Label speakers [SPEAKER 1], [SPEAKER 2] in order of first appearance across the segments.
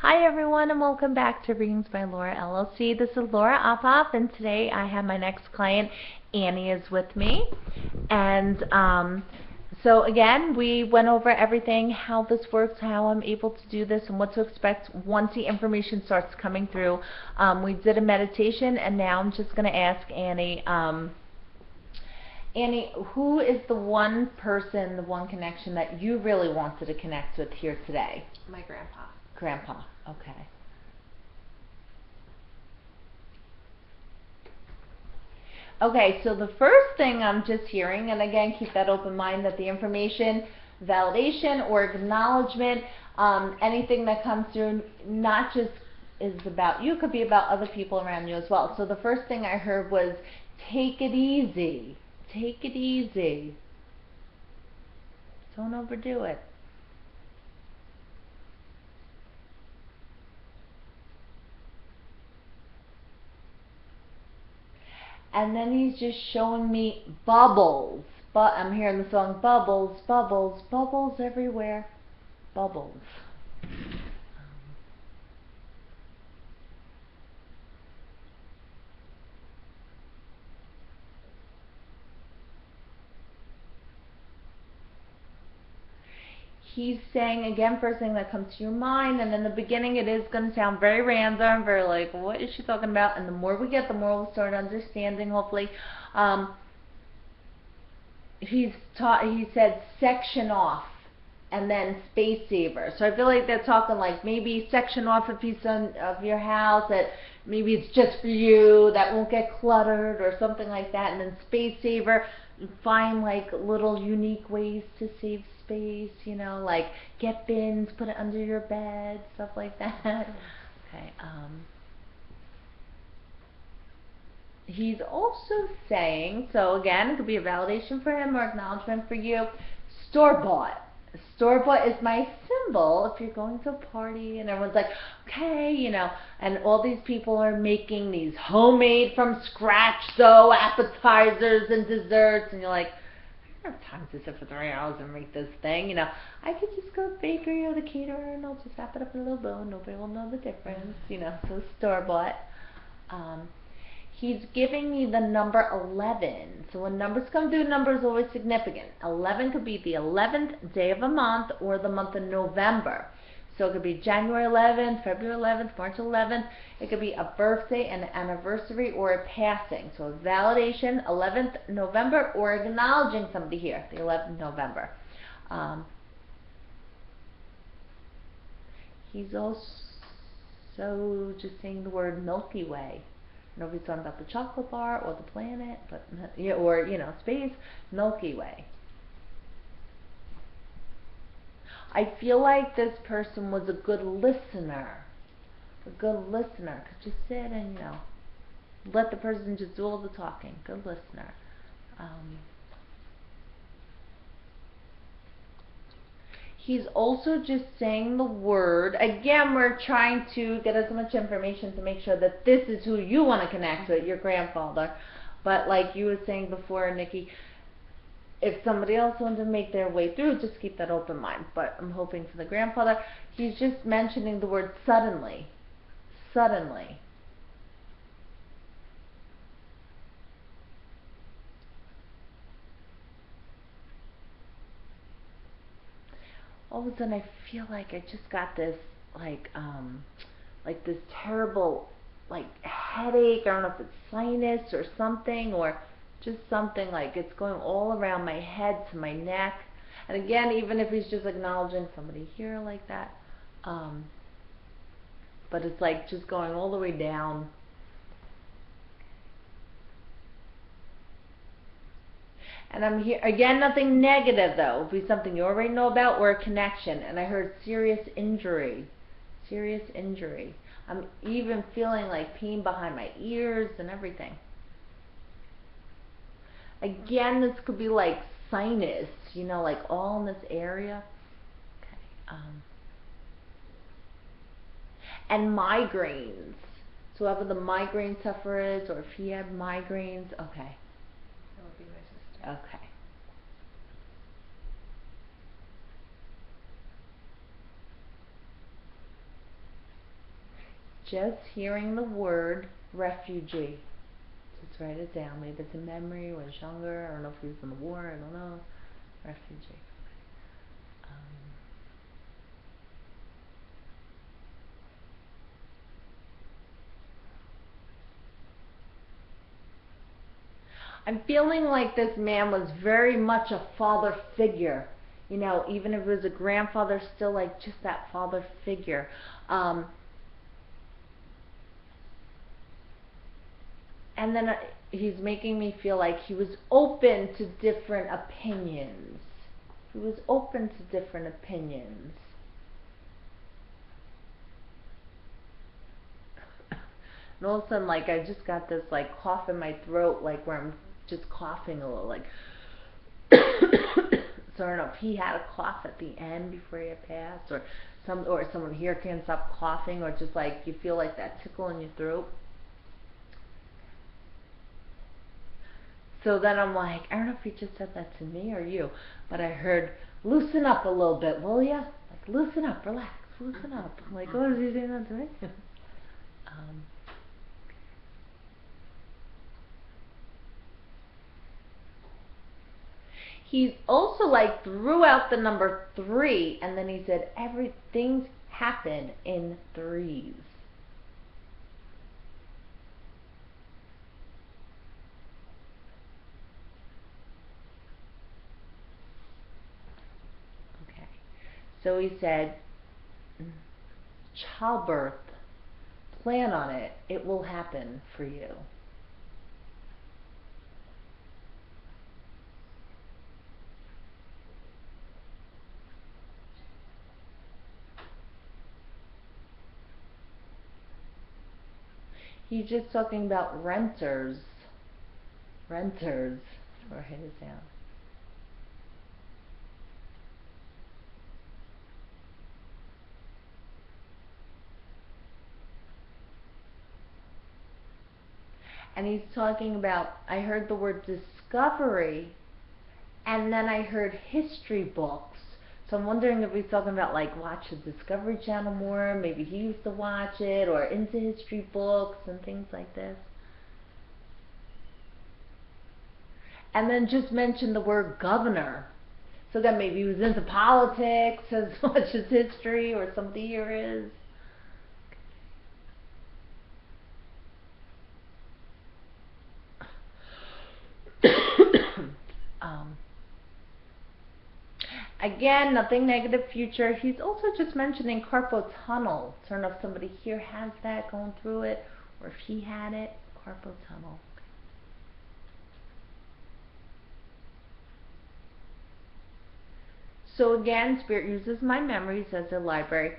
[SPEAKER 1] Hi everyone, and welcome back to Readings by Laura LLC. This is Laura Oppoff, and today I have my next client, Annie, is with me. And so again, we went over everything, how this works, how I'm able to do this, and what to expect once the information starts coming through. We did a meditation, and now I'm just going to ask Annie, Annie, who is the one person, the one connection that you really wanted to connect with here today?
[SPEAKER 2] My grandpa.
[SPEAKER 1] Grandpa, okay. Okay, so the first thing I'm just hearing, and again, keep that open mind, that the information, validation or acknowledgement, anything that comes through, not just is about you, could be about other people around you as well. So the first thing I heard was, take it easy. Take it easy. Don't overdo it. And then he's just showing me bubbles. But I'm hearing the song bubbles, bubbles, bubbles everywhere. Bubbles. He's saying, again, first thing that comes to your mind, and in the beginning it is going to sound very random, very like, what is she talking about? And the more we get, the more we'll start understanding, hopefully. He said section off and then space saver. So I feel like they're talking like maybe section off a piece of your house that maybe it's just for you, that won't get cluttered or something like that. And then space saver, find like little unique ways to save space, you know, like get bins, put it under your bed, stuff like that. Okay. He's also saying, so again, it could be a validation for him or acknowledgement for you, store-bought. Store-bought is my symbol if you're going to a party and everyone's like, okay, you know, and all these people are making these homemade from scratch dough appetizers and desserts, and you're like, I don't have time to sit for 3 hours and make this thing, you know. I could just go to the bakery or the caterer and I'll just wrap it up in a little bow and nobody will know the difference, you know, so store-bought. He's giving me the number 11. So when numbers come through, number is always significant. 11 could be the 11th day of a month or the month of November. So it could be January 11th, February 11th, March 11th. It could be a birthday, an anniversary, or a passing. So a validation, 11th November, or acknowledging somebody here, the 11th November. He's also just saying the word Milky Way. Nobody's talking about the chocolate bar or the planet, but or you know, space. Milky Way. I feel like this person was a good listener. A good listener could just sit and, you know, let the person just do all the talking. Good listener. He's also just saying the word. Again, we're trying to get as much information to make sure that this is who you want to connect with, your grandfather. But like you were saying before, Nikki, if somebody else wanted to make their way through, just keep that open mind. But I'm hoping for the grandfather. He's just mentioning the word suddenly. Suddenly. All of a sudden I feel like I just got this like this terrible like headache. I don't know if it's sinus or something, or just something like it's going all around my head to my neck. And again, even if he's just acknowledging somebody here like that, but it's like just going all the way down. And I'm here, again, nothing negative though. It would be something you already know about or a connection. And I heard serious injury. Serious injury. I'm even feeling like pain behind my ears and everything. Again, this could be like sinus, you know, like all in this area. Okay. And migraines. So whoever the migraine sufferer is, or if he had migraines, okay.
[SPEAKER 2] That would be my sister.
[SPEAKER 1] Okay. just hearing the word refugee. Just write it down. Maybe it's a memory when he's younger. I don't know if he was in the war. I don't know. Refugee. I'm feeling like this man was very much a father figure. You know, even if it was a grandfather, still like just that father figure. And then he's making me feel like he was open to different opinions. He was open to different opinions. And all of a sudden, like, I just got this, like, cough in my throat, like, where I'm just coughing a little, like, so I don't know if he had a cough at the end before he had passed, or someone here can't stop coughing, or just, like, you feel like that tickle in your throat. So then I'm like, I don't know if he just said that to me or you, but I heard, loosen up a little bit, will ya? Like, loosen up, relax, loosen up. I'm like, oh, is he saying that to me? He also like threw out the number 3, and then he said everything's happen in 3s. Okay. So he said, childbirth, plan on it. It will happen for you. He's just talking about renters. Renters. Or write it down. And he's talking about, I heard the word discovery, and then I heard history books. So I'm wondering if he's talking about like watch the Discovery Channel more, maybe he used to watch it, or into history books and things like this. And then just mention the word governor. So that maybe he was into politics as much as history, or somebody here is. Again, nothing negative future. He's also just mentioning carpal tunnel. I don't know if somebody here has that going through it, or if he had it. Carpal tunnel. So again, Spirit uses my memories as a library.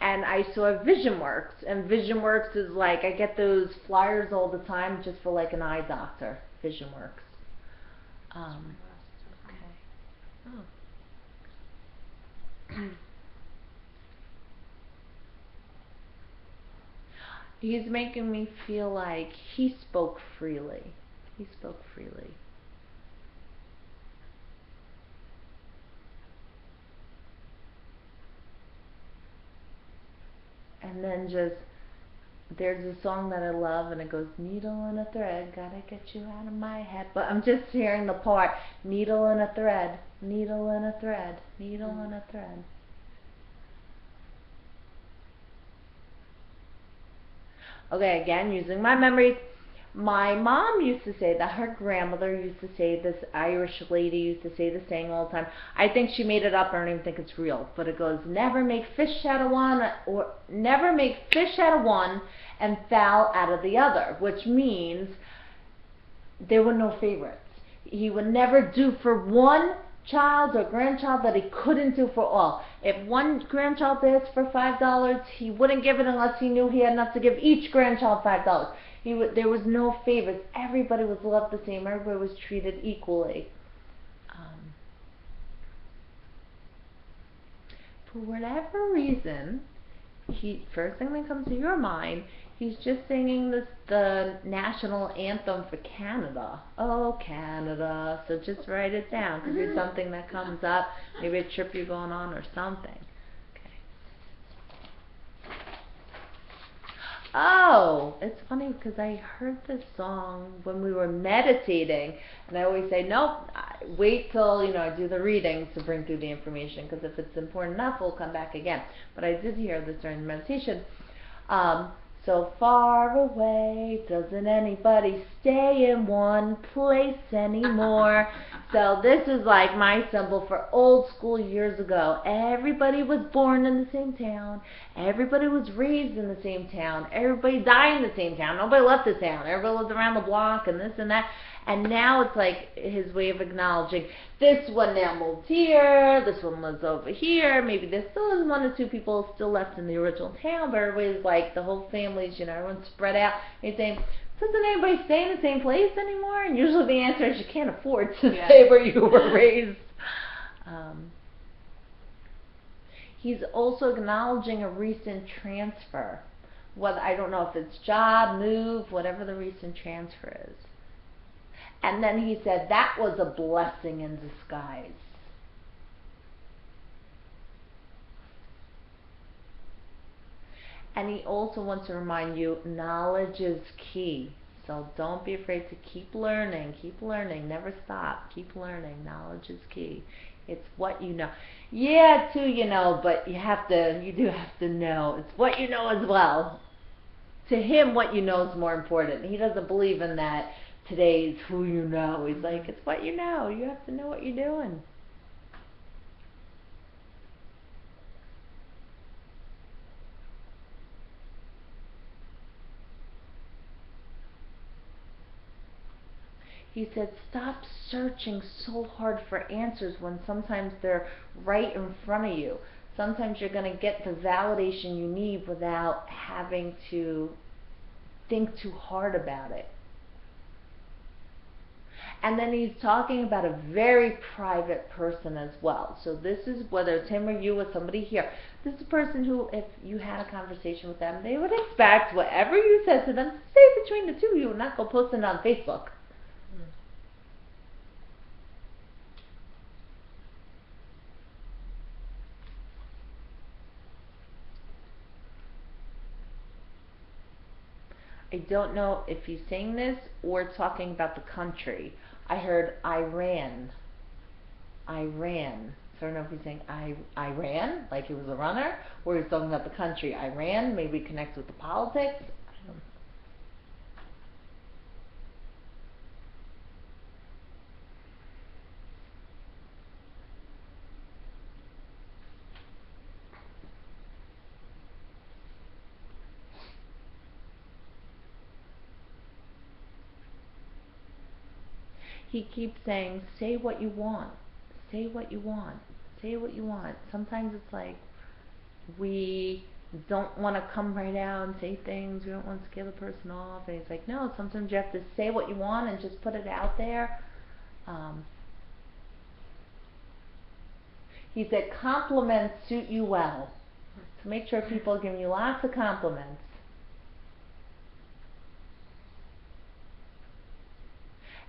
[SPEAKER 1] And I saw VisionWorks. And VisionWorks is like, I get those flyers all the time just for like an eye doctor. VisionWorks. Okay. Oh. He's making me feel like he spoke freely. He spoke freely. And then just, there's a song that I love, and it goes, needle and a thread, gotta get you out of my head. But I'm just hearing the part, needle and a thread, needle and a thread, needle and a thread. Okay, again, using my memories. My mom used to say that, her grandmother used to say this, Irish lady used to say the saying all the time. I think she made it up, I don't even think it's real, but it goes, never make fish out of one, or never make fish out of one and fowl out of the other, which means there were no favorites. He would never do for one child or grandchild that he couldn't do for all. If one grandchild asked for $5, he wouldn't give it unless he knew he had enough to give each grandchild $5. There was no favorites. Everybody was loved the same. Everybody was treated equally. For whatever reason, first thing that comes to your mind, he's just singing the national anthem for Canada. Oh, Canada. So just write it down, because it's something that comes up. Maybe a trip you're going on or something. Okay. Oh, it's funny because I heard this song when we were meditating, and I always say, nope, wait till, I do the readings to bring through the information, because if it's important enough, we'll come back again. But I did hear this during the meditation. So far away, doesn't anybody stay in one place anymore? So this is like my symbol for old school years ago. Everybody was born in the same town. Everybody was raised in the same town. Everybody died in the same town. Nobody left the town. Everybody lived around the block and this and that. And now it's like his way of acknowledging, this one now moved here, this one lives over here, maybe there's still one or two people still left in the original town, but everybody's like, the whole family's, everyone's spread out. And he's saying, doesn't anybody stay in the same place anymore? And usually the answer is you can't afford to stay where you were raised. He's also acknowledging a recent transfer. Whether, I don't know if it's job, move, whatever the recent transfer is. And then he said that was a blessing in disguise. And he also wants to remind you, knowledge is key. So don't be afraid to keep learning, never stop, keep learning. Knowledge is key. It's what you know. Yeah, too, but you do have to know. It's what you know as well. To him, what you know is more important. He doesn't believe in that. Today's who you know. He's like, it's what you know. You have to know what you're doing. He said, stop searching so hard for answers when sometimes they're right in front of you. Sometimes you're going to get the validation you need without having to think too hard about it. And then he's talking about a very private person as well. So this is, whether it's him or you or somebody here, this is a person who, if you had a conversation with them, they would expect whatever you said to them to stay between the two of you and not go posting it on Facebook. I don't know if he's saying this or talking about the country. I heard Iran. So I don't know if he's saying Iran, like he was a runner, or he's talking about the country Iran, maybe connects with the politics. I don't know. He keeps saying, say what you want. Say what you want. Say what you want. Sometimes it's like we don't want to come right out and say things. We don't want to scare the person off. And he's like, no, sometimes you have to say what you want and just put it out there. He said, compliments suit you well. So make sure people are giving you lots of compliments.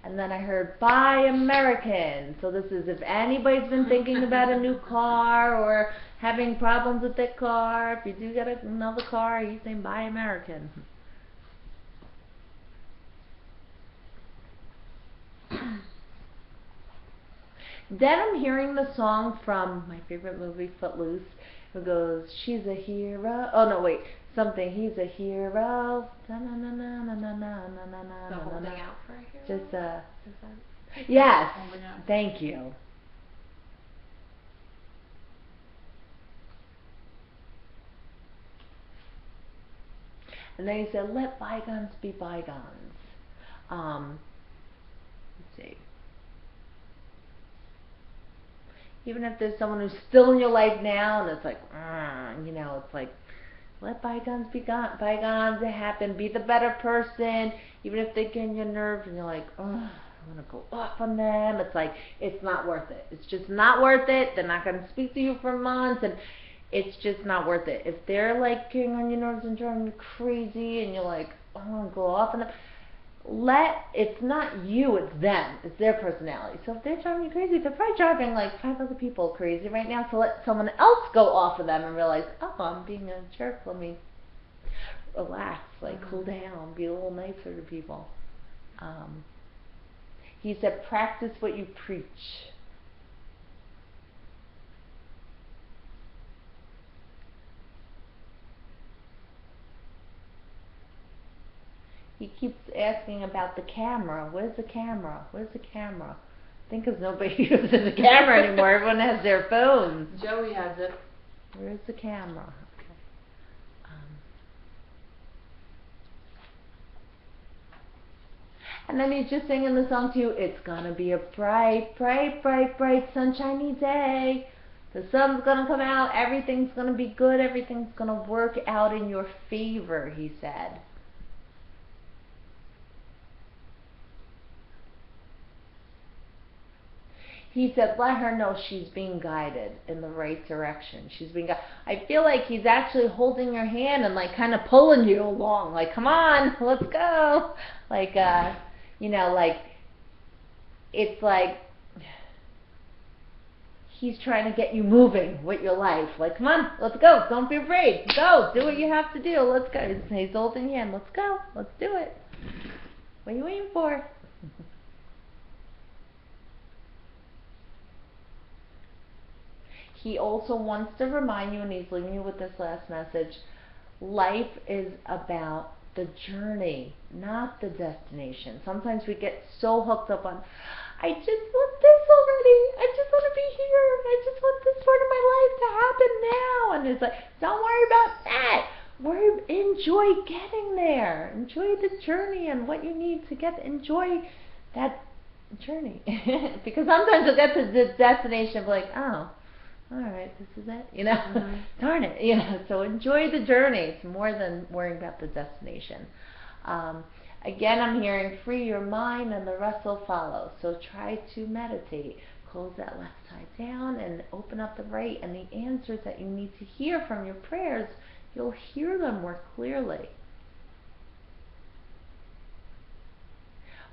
[SPEAKER 1] And then I heard, buy American. So this is if anybody's been thinking about a new car or having problems with that car, if you do get another car, he's saying, buy American. Then I'm hearing the song from my favorite movie, Footloose. It goes, she's a hero. Oh, no, wait. Something, he's a hero. So
[SPEAKER 2] holding out for a hero?
[SPEAKER 1] Just yes. Thank you. And then he said, let bygones be bygones. Let's see. Even if there's someone who's still in your life now, and it's like, it's like, let bygones be bygones. It happened. Be the better person. Even if they get on your nerves and you're like, oh, I want to go off on them. It's like, it's not worth it. It's just not worth it. They're not going to speak to you for months, and it's just not worth it. If they're like getting on your nerves and driving you crazy, and you're like, I want to go off on them, it's not you, it's them. It's their personality. So if they're driving you crazy, they're probably driving like 5 other people crazy right now. So let someone else go off of them and realize, oh, I'm being a jerk. Let me relax, like cool down, be a little nicer to people. He said, practice what you preach. He keeps asking about the camera. Where's the camera? Where's the camera? I think because nobody uses the camera anymore. Everyone has their phones.
[SPEAKER 2] Joey has it.
[SPEAKER 1] Where's the camera? Okay. And then he's just singing the song to you. It's gonna be a bright, bright, bright, bright, sunshiny day. The sun's gonna come out. Everything's gonna be good. Everything's gonna work out in your favor, he said. He said, let her know she's being guided in the right direction. She's being guided. I feel like he's actually holding your hand and like kind of pulling you along. Like, come on, let's go. Like, you know, like, it's like he's trying to get you moving with your life. Like, come on, let's go. Don't be afraid. Go. Do what you have to do. Let's go. He's holding your hand. Let's go. Let's do it. What are you waiting for? He also wants to remind you, and he's leaving you with this last message, life is about the journey, not the destination. Sometimes we get so hooked up on, I just want this already. I just want to be here. I just want this part of my life to happen now. And it's like, don't worry about that. Enjoy getting there. Enjoy the journey and what you need to get. Enjoy that journey. Because sometimes you'll get to the destination and be like, oh, all right, this is it, you know, darn it, you know, so enjoy the journey. It's more than worrying about the destination. Again, I'm hearing free your mind and the rest will follow. So try to meditate, close that left side down and open up the right, and the answers that you need to hear from your prayers, you'll hear them more clearly.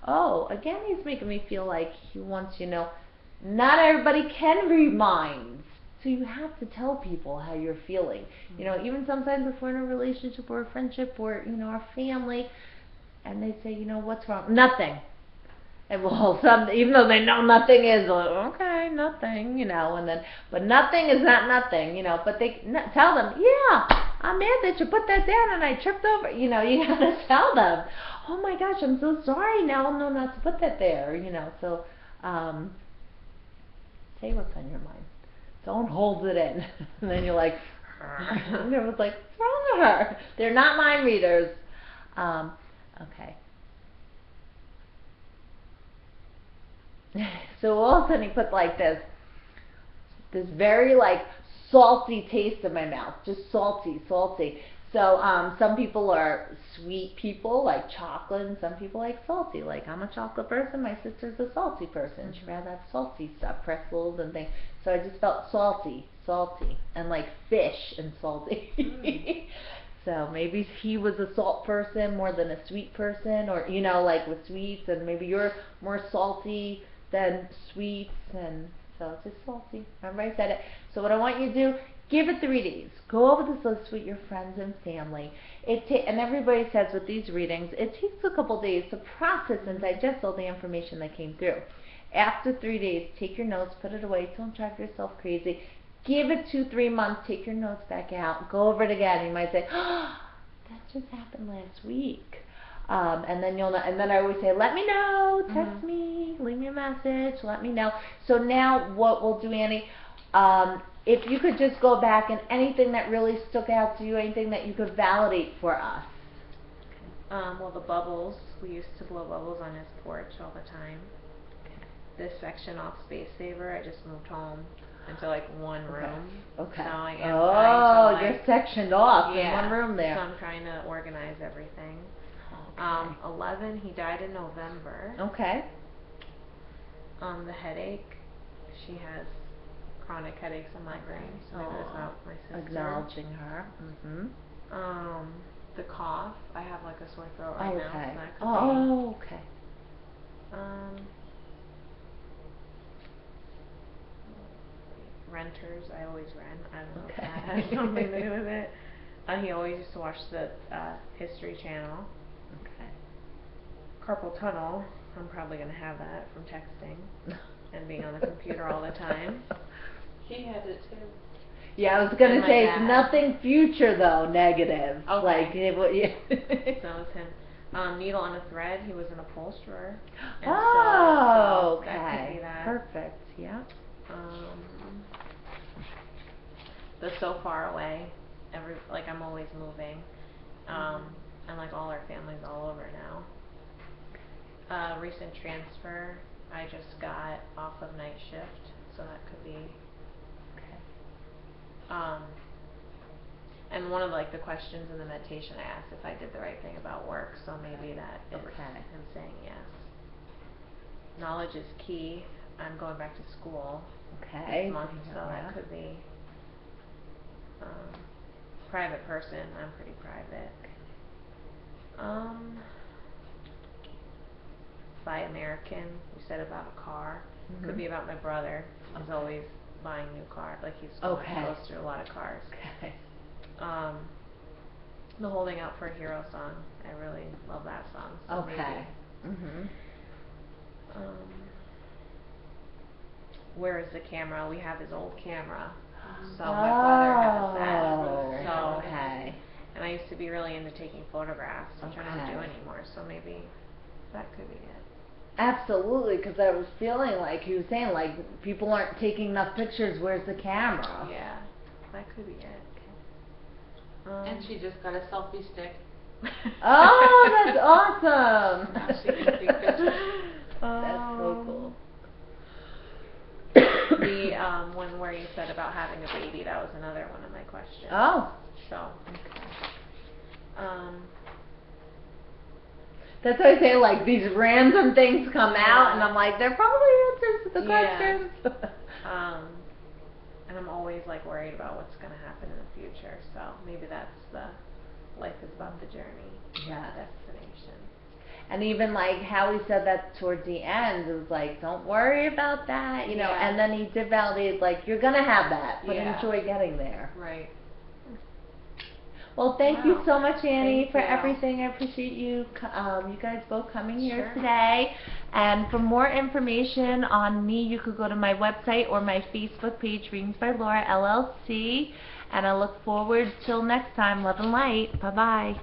[SPEAKER 1] Oh, again, he's making me feel like he wants, you know, not everybody can read minds. So you have to tell people how you're feeling. You know, even sometimes if we're in a relationship or a friendship or, you know, our family, and they say, you know, what's wrong? Nothing. And well, even though they know nothing is, like, okay, nothing, you know, and then, but nothing is not nothing, you know, but they tell them, yeah, I'm mad that you put that down and I tripped over, you know, you gotta tell them, oh my gosh, I'm so sorry, now I'll know not to put that there, you know, so, say what's on your mind. Don't hold it in. And then you're like, and everyone's like, what's wrong with her? They're not mind readers. Okay. So all of a sudden he put like this very like salty taste in my mouth. Just salty, salty. So some people are sweet people, like chocolate, and some people like salty. Like, I'm a chocolate person, my sister's a salty person. She'd rather have salty stuff, pretzels and things. So I just felt salty, and like fish and salty. So maybe he was a salt person more than a sweet person, or, you know, like with sweets, and maybe you're more salty than sweets, and so just salty. Remember I said it. So what I want you to do, give it 3 days. Go over this list with your friends and family. And everybody says with these readings, it takes a couple days to process and digest all the information that came through. After 3 days, take your notes, put it away. Don't drive yourself crazy. Give it 2-3 months. Take your notes back out. Go over it again. You might say, oh, that just happened last week. And then you'll know. And then I always say, let me know. Text me. Leave me a message. Let me know. So now what we'll do, Annie, if you could just go back and anything that really stuck out to you, anything that you could validate for us.
[SPEAKER 2] Well, the bubbles. We used to blow bubbles on his porch all the time. This section off Space Saver, I just moved home into like one room.
[SPEAKER 1] Okay.
[SPEAKER 2] So I am
[SPEAKER 1] oh,
[SPEAKER 2] trying to,
[SPEAKER 1] you're sectioned off
[SPEAKER 2] yeah,
[SPEAKER 1] in one room there.
[SPEAKER 2] So I'm trying to organize everything.
[SPEAKER 1] Okay.
[SPEAKER 2] 11, he died in November.
[SPEAKER 1] Okay.
[SPEAKER 2] The headache, she has chronic headaches and migraines. So maybe that's not my sister.
[SPEAKER 1] Acknowledging her.
[SPEAKER 2] The cough, I have like a sore throat right now. So that could
[SPEAKER 1] Oh, okay.
[SPEAKER 2] Renters, I always rent. I don't know if that has something to do with it. He always used to watch the History Channel.
[SPEAKER 1] Okay.
[SPEAKER 2] Carpal tunnel. I'm probably gonna have that from texting and being on the computer all the time.
[SPEAKER 3] He had it too.
[SPEAKER 1] Yeah, I was gonna
[SPEAKER 2] And my
[SPEAKER 1] say
[SPEAKER 2] dad.
[SPEAKER 1] it's nothing future though, negative.
[SPEAKER 2] Okay.
[SPEAKER 1] Like it would, yeah.
[SPEAKER 2] So it was him. Needle on a thread. He was an upholsterer. And
[SPEAKER 1] Oh,
[SPEAKER 2] so that could
[SPEAKER 1] okay.
[SPEAKER 2] be that.
[SPEAKER 1] Perfect. Yeah.
[SPEAKER 2] The so far away. Like I'm always moving. And like all our family's all over now. Recent transfer. I just got off of night shift, so that could be.
[SPEAKER 1] Okay.
[SPEAKER 2] And one of like the questions in the meditation I asked if I did the right thing about work, so maybe that is him saying yes. Knowledge is key. I'm going back to school
[SPEAKER 1] Okay.
[SPEAKER 2] this month, so that could be. Private person. I'm pretty private. Buy American. You said about a car. Could be about my brother. He's always buying new cars. Like he's goes through a lot of cars.
[SPEAKER 1] Okay.
[SPEAKER 2] The Holding Out for a Hero song. I really love that song. So
[SPEAKER 1] Okay.
[SPEAKER 2] Maybe. Where is the camera? We have his old camera. So my brother has that. So
[SPEAKER 1] okay.
[SPEAKER 2] And I used to be really into taking photographs, which I don't do
[SPEAKER 1] Okay.
[SPEAKER 2] anymore. So maybe that could be it.
[SPEAKER 1] Absolutely, because I was feeling like he was saying, like people aren't taking enough pictures. Where's the camera?
[SPEAKER 2] Yeah, that could be it.
[SPEAKER 3] And she just got a selfie stick.
[SPEAKER 1] Oh, that's awesome!
[SPEAKER 3] Now she can take pictures.
[SPEAKER 1] That's so cool.
[SPEAKER 2] The one where you said about having a baby, that was another one of my questions.
[SPEAKER 1] Oh.
[SPEAKER 2] So.
[SPEAKER 1] That's why I say, like, these random things come out, and I'm like, they're probably answers to the questions.
[SPEAKER 2] And I'm always, like, worried about what's going to happen in the future, so maybe that's life is about the journey, not the destination.
[SPEAKER 1] And even, like, how he said that towards the end, it was like, don't worry about that, you know, and then he did validate, like, you're going to have that, but enjoy getting there.
[SPEAKER 3] Right.
[SPEAKER 1] Well, thank you so much, Annie,
[SPEAKER 2] Thank
[SPEAKER 1] for
[SPEAKER 2] you.
[SPEAKER 1] everything. I appreciate you guys both coming here today. And for more information on me, you could go to my website or my Facebook page, Readings by Laura, LLC. And I look forward till next time. Love and light. Bye-bye.